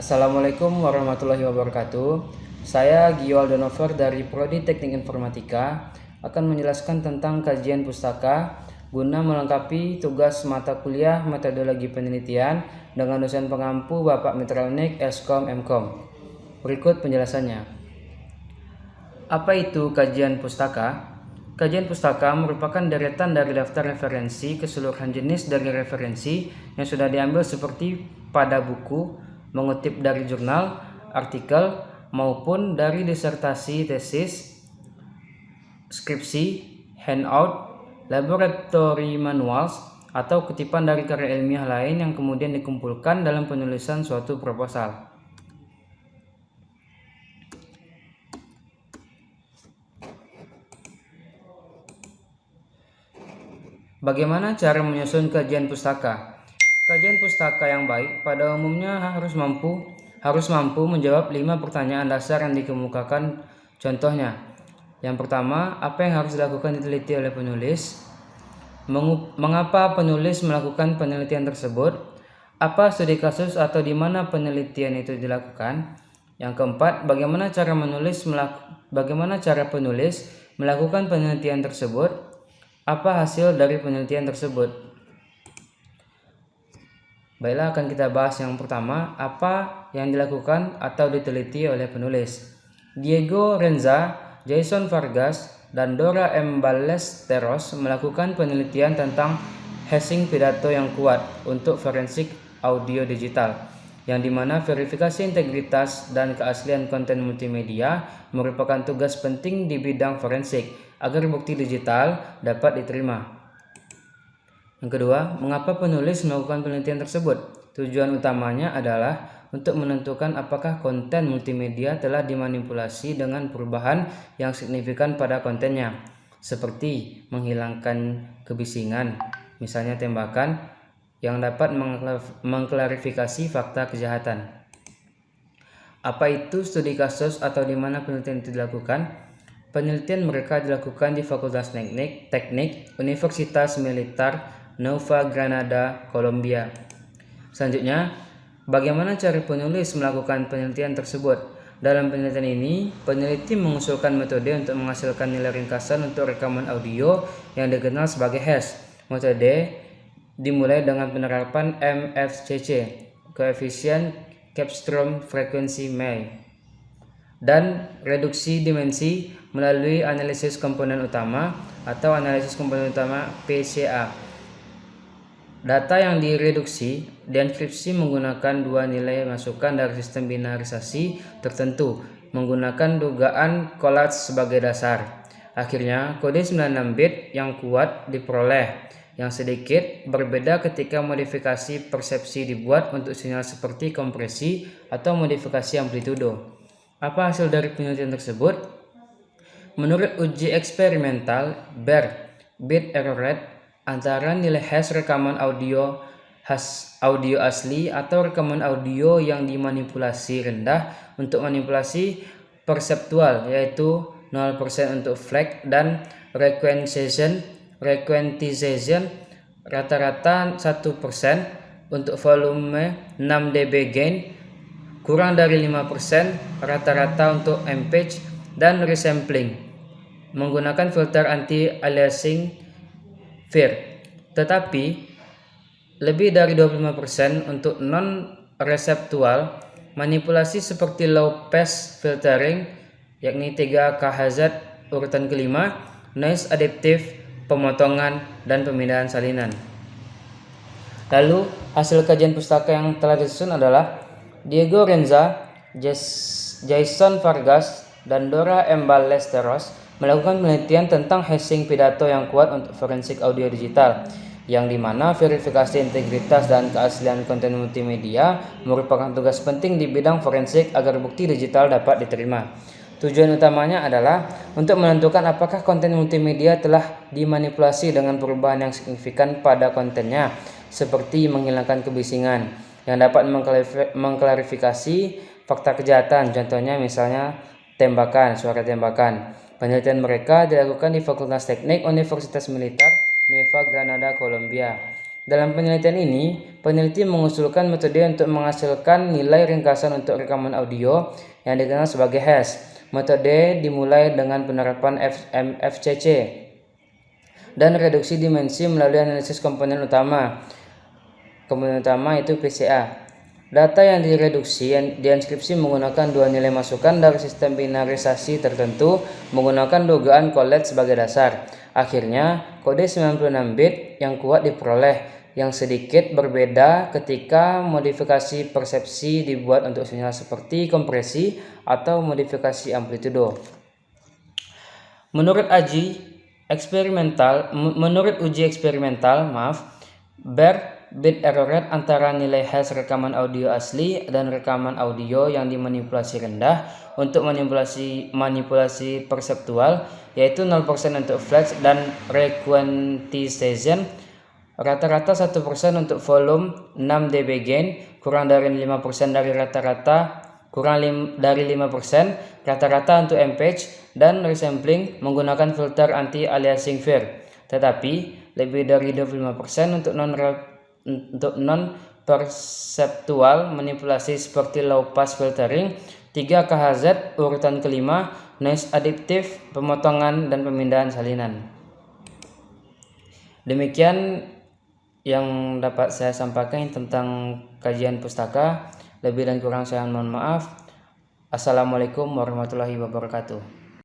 Assalamualaikum warahmatullahi wabarakatuh. Saya Gio Aldonover dari Prodi Teknik Informatika akan menjelaskan tentang kajian pustaka guna melengkapi tugas mata kuliah metodologi penelitian dengan dosen pengampu Bapak Metronik Eskom Mkom. Berikut penjelasannya. Apa itu kajian pustaka? Kajian pustaka merupakan deretan dari daftar referensi keseluruhan jenis dari referensi yang sudah diambil seperti pada buku, mengutip dari jurnal, artikel, maupun dari disertasi, tesis, skripsi, handout, laboratory manuals, atau kutipan dari karya ilmiah lain yang kemudian dikumpulkan dalam penulisan suatu proposal. Bagaimana cara menyusun kajian pustaka? Kajian pustaka yang baik pada umumnya harus mampu menjawab 5 pertanyaan dasar yang dikemukakan. Contohnya, yang pertama, apa yang harus dilakukan diteliti oleh penulis? Mengapa penulis melakukan penelitian tersebut? Apa studi kasus atau di mana penelitian itu dilakukan? Yang keempat, bagaimana cara penulis melakukan penelitian tersebut? Apa hasil dari penelitian tersebut? Baiklah, akan kita bahas yang pertama, apa yang dilakukan atau diteliti oleh penulis. Diego Renza, Jason Vargas, dan Dora M. Ballesteros melakukan penelitian tentang hashing pidato yang kuat untuk forensik audio digital, yang dimana verifikasi integritas dan keaslian konten multimedia merupakan tugas penting di bidang forensik agar bukti digital dapat diterima. Yang kedua, mengapa penulis melakukan penelitian tersebut? Tujuan utamanya adalah untuk menentukan apakah konten multimedia telah dimanipulasi dengan perubahan yang signifikan pada kontennya, seperti menghilangkan kebisingan, misalnya tembakan, yang dapat mengklarifikasi fakta kejahatan. Apa itu studi kasus atau di mana penelitian itu dilakukan? Penelitian mereka dilakukan di Fakultas Teknik Universitas Militer Nova Granada, Kolombia. Selanjutnya, bagaimana cara penulis melakukan penelitian tersebut? Dalam penelitian ini, peneliti mengusulkan metode untuk menghasilkan nilai ringkasan untuk rekaman audio yang dikenal sebagai hash. Metode dimulai dengan penerapan MFCC, koefisien capstone frequency May, dan reduksi dimensi melalui analisis komponen utama atau analisis komponen utama PCA. Data yang direduksi dienkripsi menggunakan dua nilai masukan dari sistem binarisasi tertentu menggunakan dugaan collage sebagai dasar. Akhirnya, kode 96 bit yang kuat diperoleh, yang sedikit berbeda ketika modifikasi persepsi dibuat untuk sinyal seperti kompresi atau modifikasi amplitudo. Apa hasil dari penelitian tersebut? Menurut uji eksperimental BER, bit error rate, antara nilai hash rekaman audio asli atau rekaman audio yang dimanipulasi rendah untuk manipulasi perseptual, yaitu 0% untuk flag, dan requantization rata-rata 1% untuk volume 6 dB gain, kurang dari 5% rata-rata untuk MPEG, dan resampling menggunakan filter anti-aliasing FIR, tetapi lebih dari 25% untuk non-reseptual manipulasi seperti low pass filtering, yakni 3 kHz urutan kelima, noise adaptive, pemotongan, dan pemindahan salinan. Lalu, hasil kajian pustaka yang telah disusun adalah Diego Renza, Jason Vargas, dan Dora M. Ballesteros melakukan penelitian tentang hashing pidato yang kuat untuk forensik audio digital, yang dimana verifikasi integritas dan keaslian konten multimedia merupakan tugas penting di bidang forensik agar bukti digital dapat diterima. Tujuan utamanya adalah untuk menentukan apakah konten multimedia telah dimanipulasi dengan perubahan yang signifikan pada kontennya, seperti menghilangkan kebisingan, yang dapat mengklarifikasi fakta kejahatan, contohnya misalnya suara tembakan. Penelitian mereka dilakukan di Fakultas Teknik Universitas Militer Nueva Granada, Kolombia. Dalam penelitian ini, peneliti mengusulkan metode untuk menghasilkan nilai ringkasan untuk rekaman audio yang dikenal sebagai hash. Metode dimulai dengan penerapan FCC dan reduksi dimensi melalui analisis komponen utama. Komponen utama itu PCA. Data yang dienskripsi menggunakan dua nilai masukan dari sistem binarisasi tertentu menggunakan dugaan Collet sebagai dasar. Akhirnya, kode 96 bit yang kuat diperoleh, yang sedikit berbeda ketika modifikasi persepsi dibuat untuk sinyal seperti kompresi atau modifikasi amplitudo. Menurut uji eksperimental, bit error rate antara nilai hash rekaman audio asli dan rekaman audio yang dimanipulasi rendah untuk manipulasi perseptual, yaitu 0% untuk flash dan requantization, rata-rata 1% untuk volume 6 dB gain, kurang dari 5% dari rata-rata, rata-rata untuk MPH, dan resampling menggunakan filter anti-aliasing FIR, tetapi lebih dari 25% untuk non-perseptual manipulasi seperti low pass filtering, 3 KHZ urutan kelima, noise additive, pemotongan, dan pemindahan salinan. Demikian yang dapat saya sampaikan tentang kajian pustaka. Lebih dan kurang saya mohon maaf. Assalamualaikum warahmatullahi wabarakatuh.